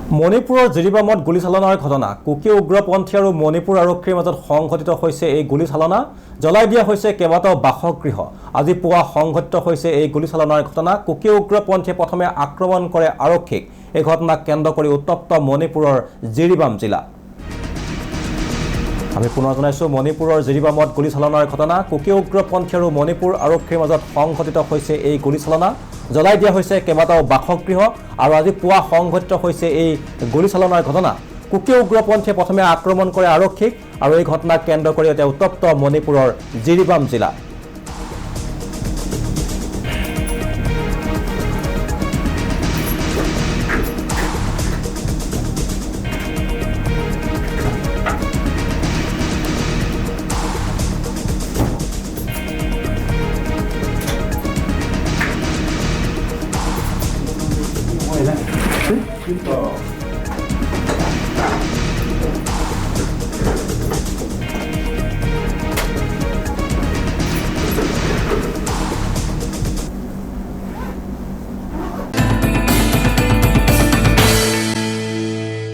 মণিপুৰৰ জিৰিবামত গুলীচালনাৰ ঘটনা কুকি উগ্ৰপন্থী আৰু মণিপুৰ আৰক্ষীৰ মাজত সংঘটিত হৈছে এই গুলীচালনা জ্বলাই দিয়া হৈছে কেইবাটাও বাসগৃহ আজি পুৱা সংঘটিত হৈছে এই গুলীচালনাৰ ঘটনা কুকি উগ্ৰপন্থীয়ে প্ৰথমে আক্ৰমণ কৰে আৰক্ষীক এই ঘটনাক কেন্দ্ৰ কৰি উত্তপ্ত মণিপুৰৰ জিৰিবাম জিলা আমি পুনৰ জনাইছো মণিপুৰৰ জিৰিবামত গুলীচালনাৰ ঘটনা কুকি উগ্ৰপন্থী আৰু মণিপুৰ আৰক্ষীৰ মাজত সংঘটিত হৈছে এই গুলীচালনা জ্বলাই দিয়া হৈছে কেইবাটাও বাসগৃহ আৰু আজি পুৱা সংঘটিত হৈছে এই গুলীচালনাৰ ঘটনা কুকি উগ্ৰপন্থীয়ে প্ৰথমে আক্ৰমণ কৰে আৰক্ষীক আৰু এই ঘটনাক কেন্দ্ৰ কৰি এতিয়া উত্তপ্ত মণিপুৰৰ জিৰিবাম জিলা Tipo,